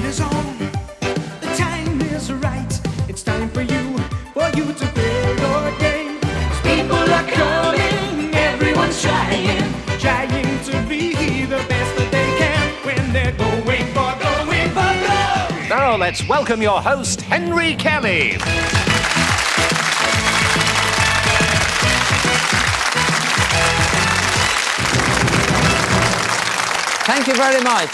is on, the time is right. It's time for you to play your game. 'Cause people are coming, everyone's trying to be the best that they can when they're going for gold. Now let's welcome your host, Henry Kelly. Thank you very much.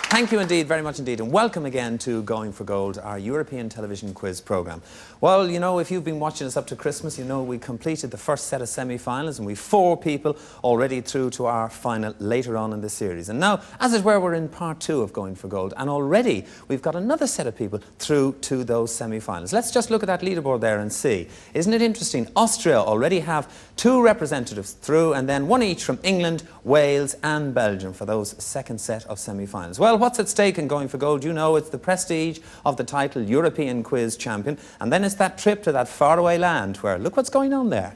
Thank you indeed, very much indeed, and welcome again to Going for Gold, our European television quiz programme. Well, you know, if you've been watching us up to Christmas, you know we completed the first set of semi-finals and we've 4 people already through to our final later on in the series. And now, as it were, we're in part 2 of Going for Gold, and already we've got another set of people through to those semi-finals. Let's just look at that leaderboard there and see. Isn't it interesting? Austria already have 2 representatives through, and then 1 each from England, Wales and Belgium for those second set of semi-finals. Well, what's at stake in Going for Gold? You know, it's the prestige of the title European Quiz Champion, and then it's that trip to that faraway land where, look what's going on there.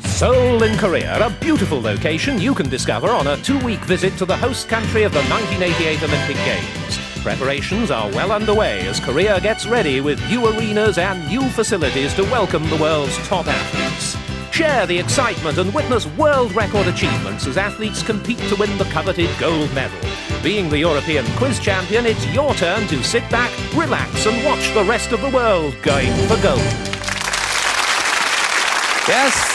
Seoul in Korea, a beautiful location you can discover on a 2-week visit to the host country of the 1988 Olympic Games. Preparations are well underway as Korea gets ready with new arenas and new facilities to welcome the world's top athletes. Share the excitement and witness world record achievements as athletes compete to win the coveted gold medal. Being the European Quiz Champion, it's your turn to sit back, relax and watch the rest of the world going for gold. Yes.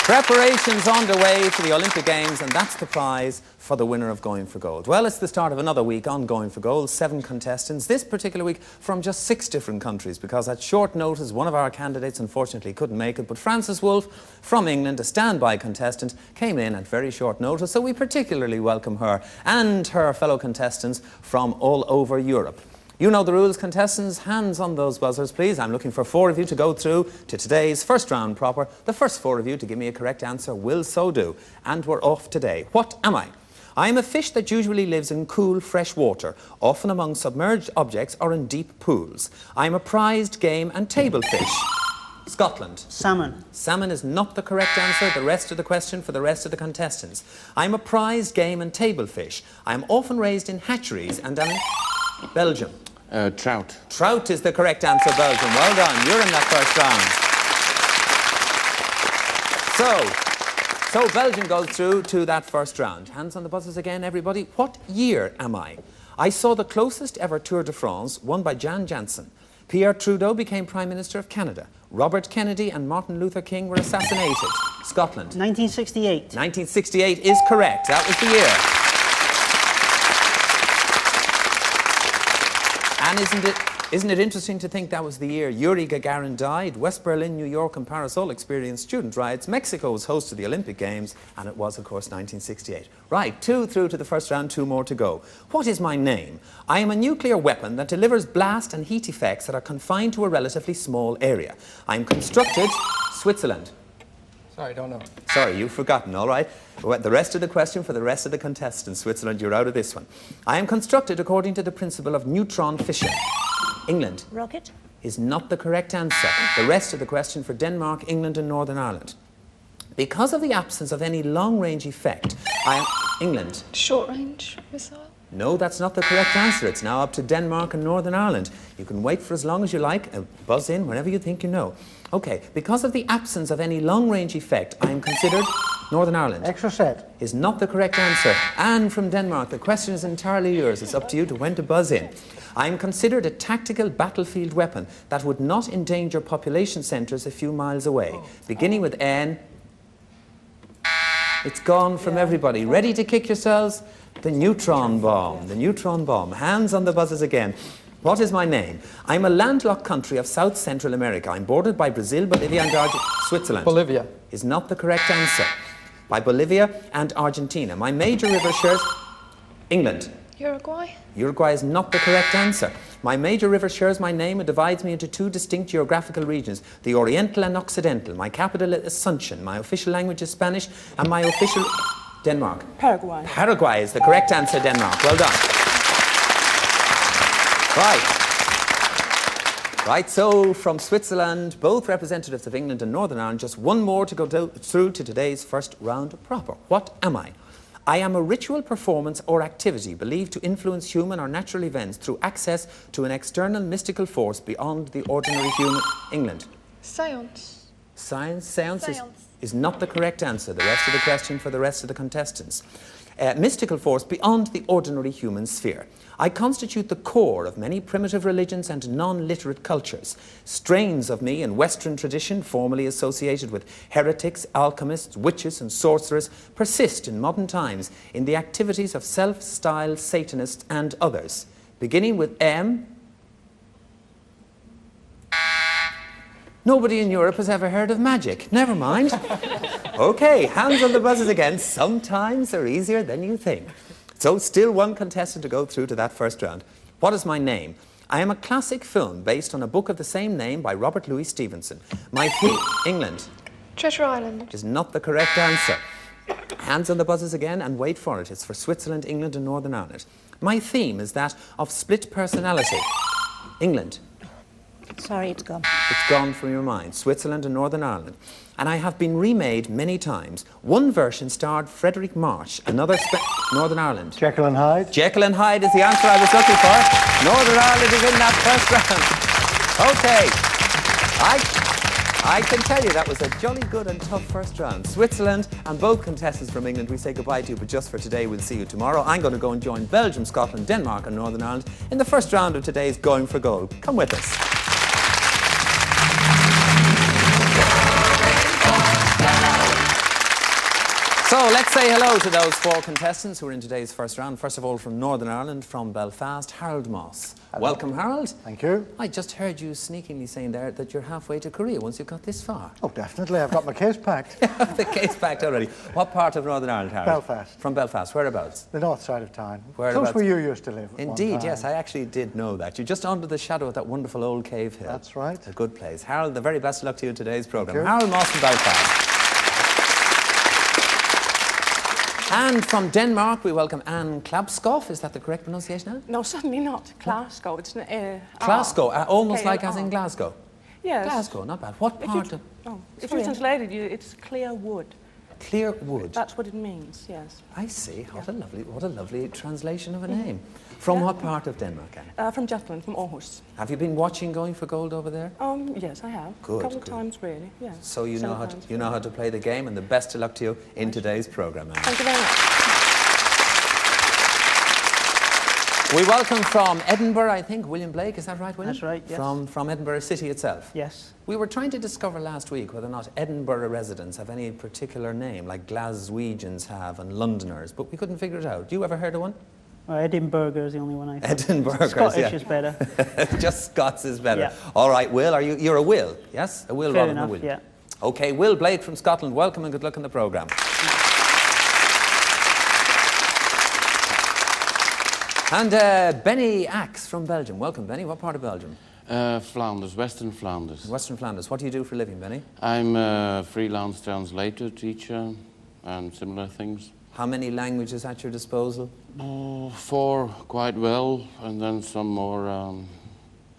Preparations underway for the Olympic Games, and that's the prize for the winner of Going for Gold. Well, it's the start of another week on Going for Gold. 7 contestants, this particular week from just 6 different countries, because at short notice one of our candidates unfortunately couldn't make it, but Frances Wolfe from England, a standby contestant, came in at very short notice, so we particularly welcome her and her fellow contestants from all over Europe. You know the rules, contestants. Hands on those buzzers, please. I'm looking for 4 of you to go through to today's first round proper. The first 4 of you to give me a correct answer will so do. And we're off today. What am I? I am a fish that usually lives in cool, fresh water, often among submerged objects or in deep pools. I am a prized game and table fish. Scotland. Salmon. Salmon is not the correct answer. The rest of the question for the rest of the contestants. I am a prized game and table fish. I am often raised in hatcheries and am in Belgium. Trout. Trout is the correct answer, Belgium. Well done. You're in that first round. So Belgium goes through to that first round. Hands on the buzzers again, everybody. What year am I? I saw the closest ever Tour de France won by Jan Janssen. Pierre Trudeau became Prime Minister of Canada. Robert Kennedy and Martin Luther King were assassinated. Scotland. 1968. 1968 is correct. That was the year. And isn't it interesting to think that was the year Yuri Gagarin died? West Berlin, New York and Paris all experienced student riots. Mexico was host to the Olympic Games, and it was, of course, 1968. Right, 2 through to the first round, 2 more to go. What is my name? I am a nuclear weapon that delivers blast and heat effects that are confined to a relatively small area. I am constructed... Switzerland. Sorry, don't know. Sorry, you've forgotten, all right. The rest of the question for the rest of the contestants. Switzerland, you're out of this one. I am constructed according to the principle of neutron fission. England. Rocket. Is not the correct answer. The rest of the question for Denmark, England and Northern Ireland. Because of the absence of any long-range effect, I am... England. Short-range missile. No, that's not the correct answer. It's now up to Denmark and Northern Ireland. You can wait for as long as you like and buzz in whenever you think you know. Okay, because of the absence of any long-range effect, I am considered... Northern Ireland. Extra set. Is not the correct answer. Anne from Denmark, the question is entirely yours. It's up to you to when to buzz in. I am considered a tactical battlefield weapon that would not endanger population centres a few miles away. Beginning with N. It's gone from everybody. Ready to kick yourselves? The neutron bomb. The neutron bomb. Hands on the buzzers again. What is my name? I'm a landlocked country of South Central America. I'm bordered by Brazil, Bolivia and Switzerland. Bolivia. Is not the correct answer. By Bolivia and Argentina. My major river shares... England. Uruguay. Uruguay is not the correct answer. My major river shares my name and divides me into 2 distinct geographical regions, the Oriental and Occidental. My capital is Asuncion. My official language is Spanish, and my official... Denmark. Paraguay. Paraguay is the correct answer, Denmark. Well done. Right. Right, so from Switzerland, both representatives of England and Northern Ireland, just 1 more to go through to today's first round proper. What am I? I am a ritual performance or activity believed to influence human or natural events through access to an external mystical force beyond the ordinary human. England. Science. Science. Seance Seance. is not the correct answer. The rest of the question for the rest of the contestants. Mystical force beyond the ordinary human sphere. I constitute the core of many primitive religions and non-literate cultures. Strains of me in Western tradition, formerly associated with heretics, alchemists, witches and sorcerers, persist in modern times in the activities of self-styled Satanists and others. Beginning with M. Nobody in Europe has ever heard of magic. Never mind. Okay, hands on the buzzers again. Sometimes they're easier than you think. So still one contestant to go through to that first round. What is my name? I am a classic film based on a book of the same name by Robert Louis Stevenson. My theme, England. Treasure Island. Is not the correct answer. Hands on the buzzers again and wait for it. It's for Switzerland, England and Northern Ireland. My theme is that of split personality. England. Sorry, it's gone. It's gone from your mind. Switzerland and Northern Ireland. And I have been remade many times. One version starred Frederick March, another Northern Ireland. Jekyll and Hyde. Jekyll and Hyde is the answer I was looking for. Northern Ireland is in that first round. Okay. I can tell you that was a jolly good and tough first round. Switzerland and both contestants from England, we say goodbye to you, but just for today, we'll see you tomorrow. I'm going to go and join Belgium, Scotland, Denmark and Northern Ireland in the first round of today's Going for Gold. Come with us. So let's say hello to those four contestants who are in today's first round. First of all, from Northern Ireland, from Belfast, Harold Moss. Hello. Welcome, Harold. Thank you. I just heard you sneakingly saying there that you're halfway to Korea once you've got this far. Oh, definitely. I've got my case packed. The case packed already. What part of Northern Ireland, Harold? Belfast. From Belfast. Whereabouts? The north side of town. Whereabouts? Close where you used to live. Indeed, yes. I actually did know that. You're just under the shadow of that wonderful old cave hill. That's right. It's a good place. Harold, the very best of luck to you in today's programme. Thank you. Harold Moss from Belfast. And from Denmark, we welcome Anne Klabskov. Is that the correct pronunciation? No, certainly not. Glasgow. It's an Glasgow, almost Okay, like as in Glasgow. Yes. Glasgow, not bad. What part of... If you translated, it's clear wood. Clear wood. That's what it means, yes. I see. What a lovely translation of a name. From what part of Denmark, Anne? From Jutland, from Aarhus. Have you been watching Going for Gold over there? Yes, I have. Good, A couple good. of times, really, yes. So you know how to play the game, and the best of luck to you in today's programme, Anne. Thank you very much. We welcome from Edinburgh, I think, Will Blaik. Is that right, William? That's right, yes. From Edinburgh City itself? Yes. We were trying to discover last week whether or not Edinburgh residents have any particular name, like Glaswegians have and Londoners, but we couldn't figure it out. You ever heard of one? Edinburgh is the only one I've heard. Edinburgh, Scottish yeah. is better. Just Scots is better. Yeah. All right, Will, you're a Will, yes? A Will Fair rather enough, than a Will. yeah. Okay, Will Blaik from Scotland, welcome and good luck in the programme. And Benny Axe from Belgium. Welcome, Benny. What part of Belgium? Flanders, Western Flanders. Western Flanders. What do you do for a living, Benny? I'm a freelance translator, teacher, and similar things. How many languages at your disposal? 4 quite well, and then some more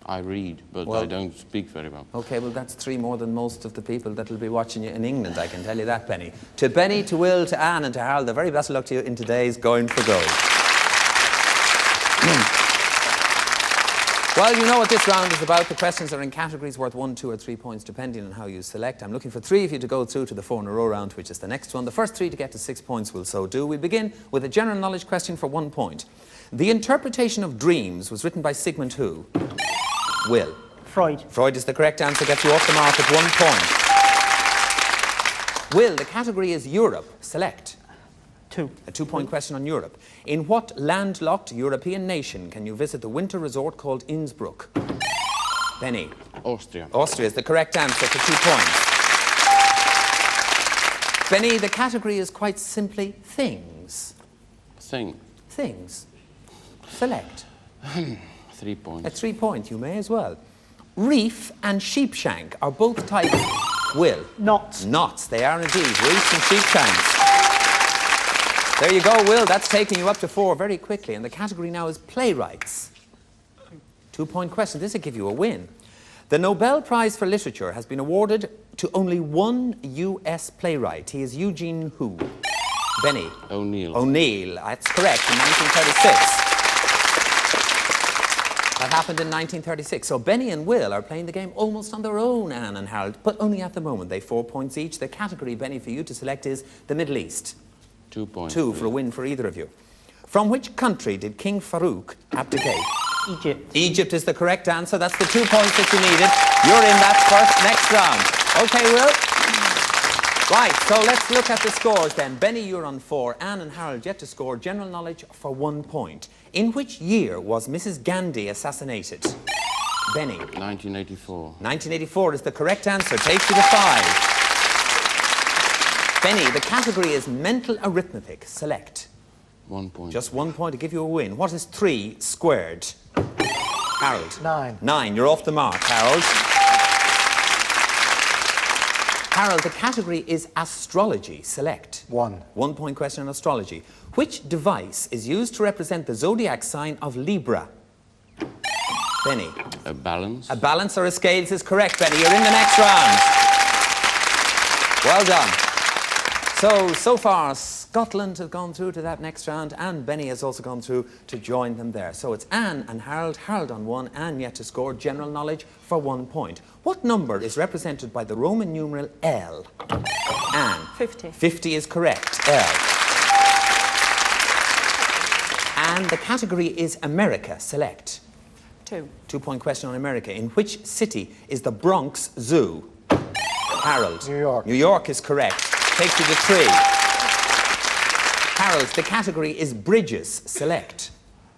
I read, but I don't speak very well. Okay, well, that's 3 more than most of the people that will be watching you in England, I can tell you that, Benny. To Benny, to Will, to Anne, and to Harold, the very best of luck to you in today's Going for Gold. Well, you know what this round is about. The questions are in categories worth 1, 2 or 3 points, depending on how you select. I'm looking for 3 of you to go through to the 4 in a row round, which is the next one. The first 3 to get to 6 points will so do. We begin with a general knowledge question for 1 point. The interpretation of dreams was written by Sigmund who? Will. Freud. Freud is the correct answer, gets you off the mark at 1 point. Will, the category is Europe. Select. 2. A 2-point question on Europe. In what landlocked European nation can you visit the winter resort called Innsbruck? Benny. Austria. Austria is the correct answer for 2 points. Benny, the category is quite simply things. Thing. Things. Select. 3 points. At 3 points, you may as well. Reef and sheepshank are both types. Will. Knots. Knots, they are indeed. Reefs and sheepshanks. There you go, Will. That's taking you up to 4 very quickly. And the category now is playwrights. 2-point question. This will give you a win. The Nobel Prize for Literature has been awarded to only one U.S. playwright. He is Eugene who? Benny. O'Neill. O'Neill, that's correct, in 1936. That happened in 1936. So Benny and Will are playing the game almost on their own, Anne and Harold, but only at the moment. They've 4 points each. The category, Benny, for you to select is the Middle East. 2 points. 2 for a win for either of you. From which country did King Farouk abdicate? Egypt. Egypt is the correct answer. That's the 2 points that you needed. You're in that next round. Okay, Will? Right, so let's look at the scores then. Benny, you're on 4. Anne and Harold yet to score. General knowledge for 1 point. In which year was Mrs. Gandhi assassinated? Benny. 1984. 1984 is the correct answer. Takes you to 5. Benny, the category is mental arithmetic. Select. 1 point. Just 1 point to give you a win. What is 3 squared? Harold. 9. 9. You're off the mark, Harold. Harold, the category is astrology. Select. 1. 1 point question on astrology. Which device is used to represent the zodiac sign of Libra? Benny. A balance. A balance or a scales is correct, Benny. You're in the next round. Well done. So far, Scotland have gone through to that next round, and Benny has also gone through to join them there. So it's Anne and Harold. Harold on 1, Anne yet to score. General knowledge for 1 point. What number is represented by the Roman numeral L? Anne. 50. 50 is correct. L. And the category is America. Select. 2. 2 point question on America. In which city is the Bronx Zoo? Harold. New York. New York is correct. Takes you to 3. Harold, the category is bridges. Select.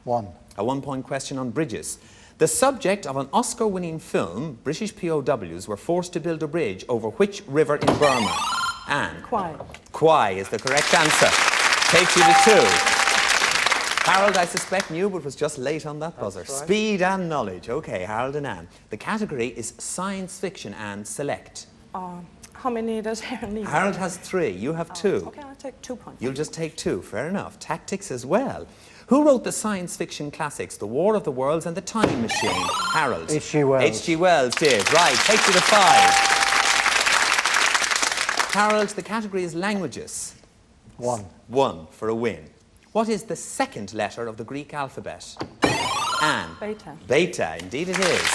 1. A 1 point question on bridges. The subject of an Oscar-winning film, British POWs were forced to build a bridge over which river in Burma? Anne. Kwai. Kwai is the correct answer. Takes you to 2. Harold, I suspect, knew but was just late on that buzzer. That's right. Speed and knowledge. Okay, Harold and Anne. The category is science fiction and select. How many does Harold need? Harold has 3. You have 2. Okay, I'll take 2 points. You'll just take 2. Fair enough. Tactics as well. Who wrote the science fiction classics, The War of the Worlds and The Time Machine? Harold. H.G. Wells. H.G. Wells did. Right. Takes you to 5. Harold, the category is languages. 1. 1 for a win. What is the second letter of the Greek alphabet? Anne. Beta. Beta, indeed it is.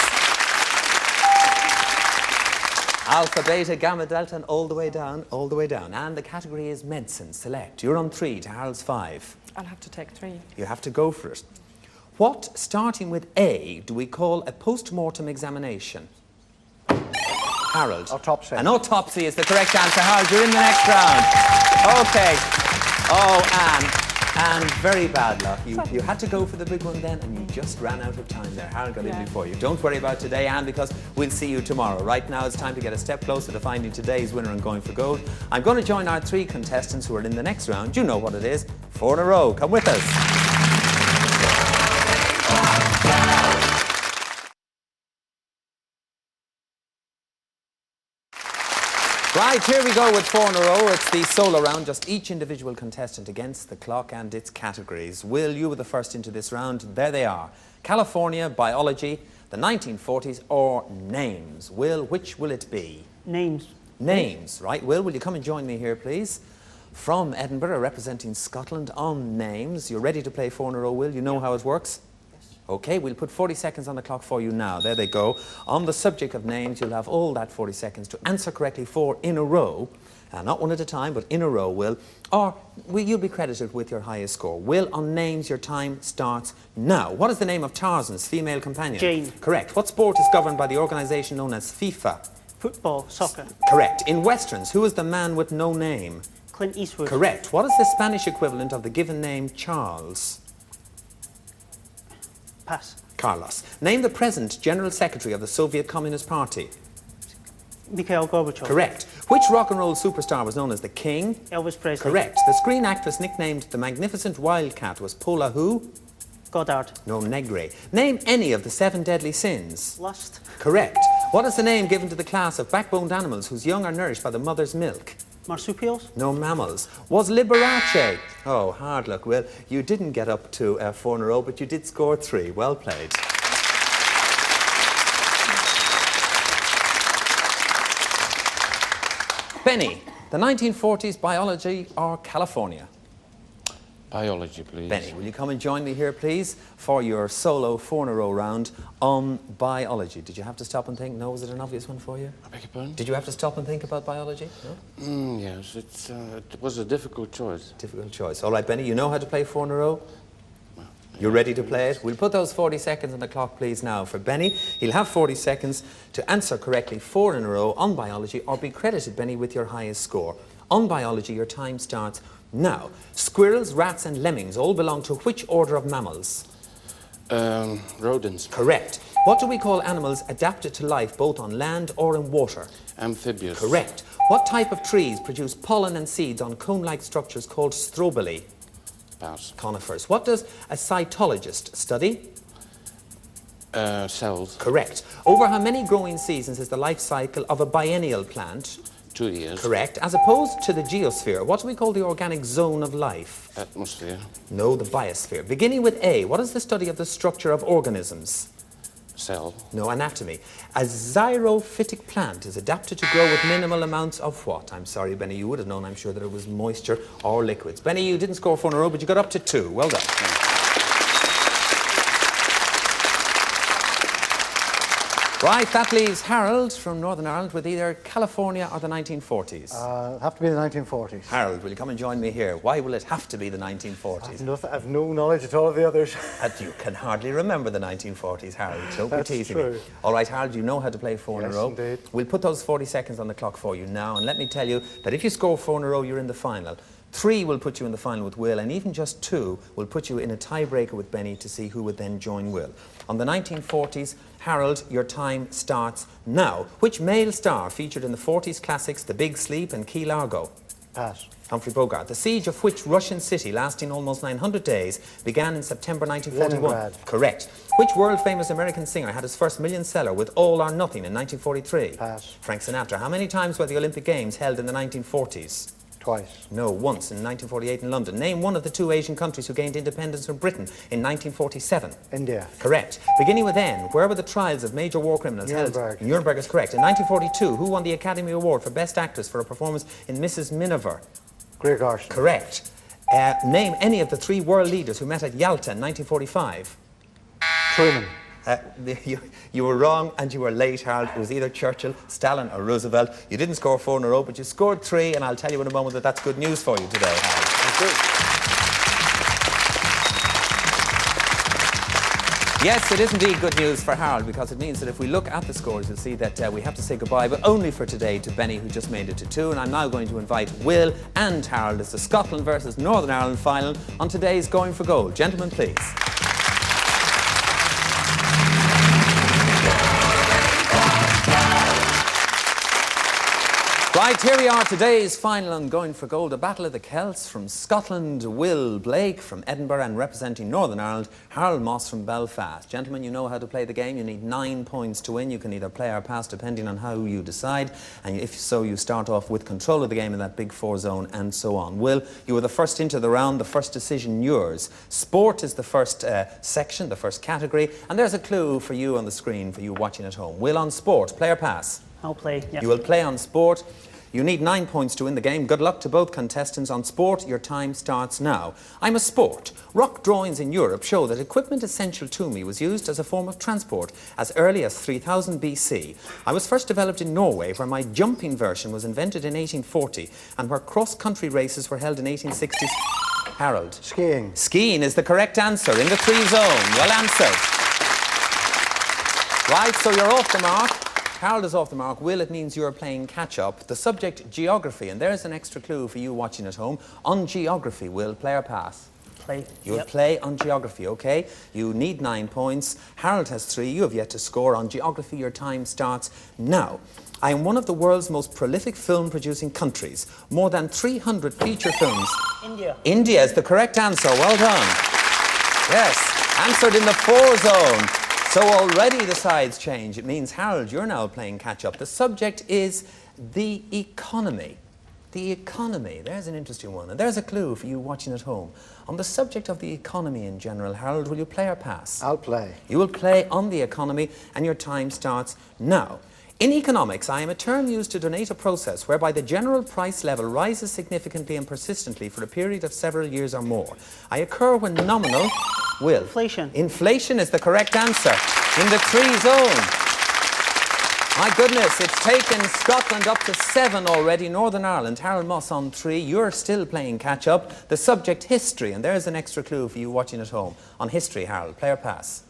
Alpha, beta, gamma, delta, and all the way down, all the way down. And the category is medicine. Select. You're on 3 to Harold's 5. I'll have to take 3. You have to go for it. What, starting with A, do we call a post-mortem examination? Harold. Autopsy. An autopsy is the correct answer. Harold, you're in the next round. Okay. Oh, Anne. And very bad luck. You had to go for the big one then, and you just ran out of time there. Harold got in before you. Don't worry about today, Anne, because we'll see you tomorrow. Right now, it's time to get a step closer to finding today's winner and going for gold. I'm going to join our 3 contestants who are in the next round. You know what it is. 4 in a row. Come with us. Right, here we go with 4 in a row. It's the solo round, just each individual contestant against the clock and its categories. Will, you were the first into this round. There they are. California, biology, the 1940s, or names. Will, which will it be? Names. Names, right. Will you come and join me here, please? From Edinburgh, representing Scotland on names. You're ready to play 4 in a row, Will? You know how it works? Okay, we'll put 40 seconds on the clock for you now. There they go. On the subject of names, you'll have all that 40 seconds to answer correctly 4 in a row. Not one at a time, but in a row, Will. Or you'll be credited with your highest score. Will, on names, your time starts now. What is the name of Tarzan's female companion? Jane. Correct. What sport is governed by the organisation known as FIFA? Football. Soccer. Correct. In Westerns, who is the man with no name? Clint Eastwood. Correct. What is the Spanish equivalent of the given name Charles? Pass. Carlos. Name the present General Secretary of the Soviet Communist Party. Mikhail Gorbachev. Correct. Which rock and roll superstar was known as the King? Elvis Presley. Correct. The screen actress nicknamed the Magnificent Wildcat was Paula who? Goddard. No, Negre. Name any of the 7 deadly sins. Lust. Correct. What is the name given to the class of backboned animals whose young are nourished by the mother's milk? Marsupials. No, mammals. Was Liberace? Oh, hard luck, Will. You didn't get up to 4 in a row, but you did score 3. Well played. Benny, the 1940s, biology or California? Biology, please. Benny, will you come and join me here, please, for your solo 4-in-a-row round on biology? Did you have to stop and think? No, was it an obvious one for you? I beg your pardon? Did you have to stop and think about biology? No? Yes, it was a difficult choice. Difficult choice. All right, Benny, you know how to play 4-in-a-row? You're ready to play it? We'll put those 40 seconds on the clock, please, now. For Benny, he'll have 40 seconds to answer correctly 4 in a row on biology, or be credited, Benny, with your highest score. On biology, your time starts now. Squirrels, rats and lemmings all belong to which order of mammals? Rodents. Correct. What do we call animals adapted to life both on land or in water? Amphibious. Correct. What type of trees produce pollen and seeds on cone-like structures called strobili? Pass. Conifers. What does a cytologist study? Cells. Correct. Over how many growing seasons is the life cycle of a biennial plant? 2 years. Correct. As opposed to the geosphere, what do we call the organic zone of life? Atmosphere. No, the biosphere. Beginning with A, what is the study of the structure of organisms? Cell. No, anatomy. A xerophytic plant is adapted to grow with minimal amounts of what? I'm sorry, Benny, you would have known, I'm sure, that it was moisture or liquids. Benny, you didn't score 4 in a row, but you got up to 2. Well done. Right, that leaves Harold from Northern Ireland with either California or the 1940s. It'll have to be the 1940s. Harold, will you come and join me here? Why will it have to be the 1940s? I've no knowledge at all of the others. You can hardly remember the 1940s, Harold. Don't be That's teasing true. me. All right, Harold, you know how to play 4 in a Yes, row. indeed. We'll put those 40 seconds on the clock for you now, and let me tell you that if you score 4 in a row, you're in the final. 3 will put you in the final with Will, and even just 2 will put you in a tiebreaker with Benny to see who would then join Will. On the 1940s, Harold, your time starts now. Which male star featured in the 40s classics The Big Sleep and Key Largo? Pass. Humphrey Bogart. The siege of which Russian city, lasting almost 900 days, began in September 1941? Leningrad. Correct. Which world-famous American singer had his first million seller with All or Nothing in 1943? Pass. Frank Sinatra. How many times were the Olympic Games held in the 1940s? Twice. No, once, in 1948 in London. Name one of the 2 Asian countries who gained independence from Britain in 1947. India. Correct. Beginning with N, where were the trials of major war criminals Nuremberg. held? Nuremberg is correct. In 1942, who won the Academy Award for Best Actress for a performance in Mrs. Miniver? Greer Garson. Correct. Name any of the 3 world leaders who met at Yalta in 1945. Truman. You were wrong and you were late, Harold. It was either Churchill, Stalin or Roosevelt. You didn't score 4 in a row, but you scored 3, and I'll tell you in a moment that that's good news for you today, Harold. Yes, it is indeed good news for Harold, because it means that if we look at the scores, you'll see that we have to say goodbye, but only for today, to Benny, who just made it to 2. And I'm now going to invite Will and Harold as the Scotland versus Northern Ireland final on today's Going for Gold. Gentlemen, please. Right, here we are, today's final on Going for Gold, a battle of the Celts. From Scotland, Will Blaik from Edinburgh, and representing Northern Ireland, Harold Moss from Belfast. Gentlemen, you know how to play the game. You need 9 points to win. You can either play or pass depending on how you decide, and if so, you start off with control of the game in that big 4 zone and so on. Will, you were the first into the round, the first decision yours. Sport is the first section, the first category, and there's a clue for you on the screen for you watching at home. Will, on sport, play or pass? I'll play, yeah. You will play on sport. You need 9 points to win the game. Good luck to both contestants. On sport, your time starts now. I'm a sport. Rock drawings in Europe show that equipment essential to me was used as a form of transport as early as 3000 BC. I was first developed in Norway, where my jumping version was invented in 1840 and where cross-country races were held in 1860s. Harold. Skiing. Skiing is the correct answer in the 3 zone. Well answered. Right, so you're off the mark. Harold is off the mark. Will, it means you're playing catch-up. The subject, geography, and there's an extra clue for you watching at home. On geography, Will, play or pass? Play. You will play on geography, OK? You need 9 points. Harold has 3. You have yet to score. On geography, your time starts now. I am one of the world's most prolific film-producing countries. More than 300 feature films. India. India is the correct answer. Well done. Yes, answered in the 4 zone. So already the sides change. It means, Harold, you're now playing catch-up. The subject is the economy. The economy. There's an interesting one. And there's a clue for you watching at home. On the subject of the economy in general, Harold, will you play or pass? I'll play. You will play on the economy, and your time starts now. In economics, I am a term used to denote a process whereby the general price level rises significantly and persistently for a period of several years or more. I occur when nominal... Will. Inflation. Inflation is the correct answer. In the 3 zone. My goodness, it's taken Scotland up to 7 already. Northern Ireland, Harold Moss on 3. You're still playing catch-up. The subject, history. And there's an extra clue for you watching at home. On history, Harold. Play or pass?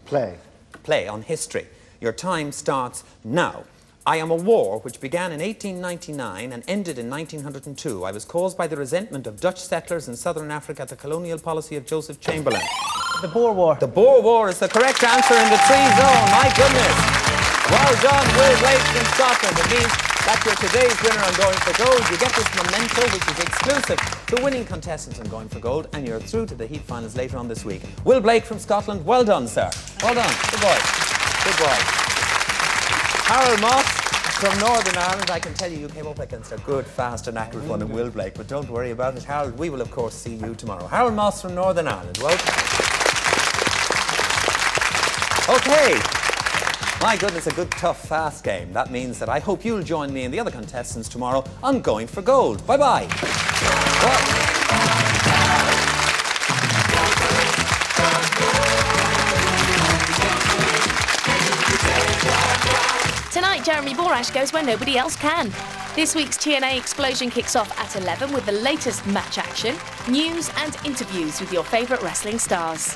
Play. Play on history. Your time starts now. I am a war which began in 1899 and ended in 1902. I was caused by the resentment of Dutch settlers in southern Africa at the colonial policy of Joseph Chamberlain. The Boer War. The Boer War is the correct answer in the 3 zone. My goodness. Well done, Will Blaik from Scotland. It means that you're today's winner on Going for Gold. You get this memento, which is exclusive to winning contestants on Going for Gold, and you're through to the heat finals later on this week. Will Blaik from Scotland, well done, sir. Well done. Good boy. Good boy. Harold Moss from Northern Ireland. I can tell you, you came up against a good, fast and accurate one in Will Blaik, but don't worry about it, Harold. We will, of course, see you tomorrow. Harold Moss from Northern Ireland. Welcome. Okay. My goodness, a good, tough, fast game. That means that I hope you'll join me and the other contestants tomorrow on Going for Gold. Bye-bye. Tonight, Jeremy Borash goes where nobody else can. This week's TNA Explosion kicks off at 11 with the latest match action, news and interviews with your favourite wrestling stars.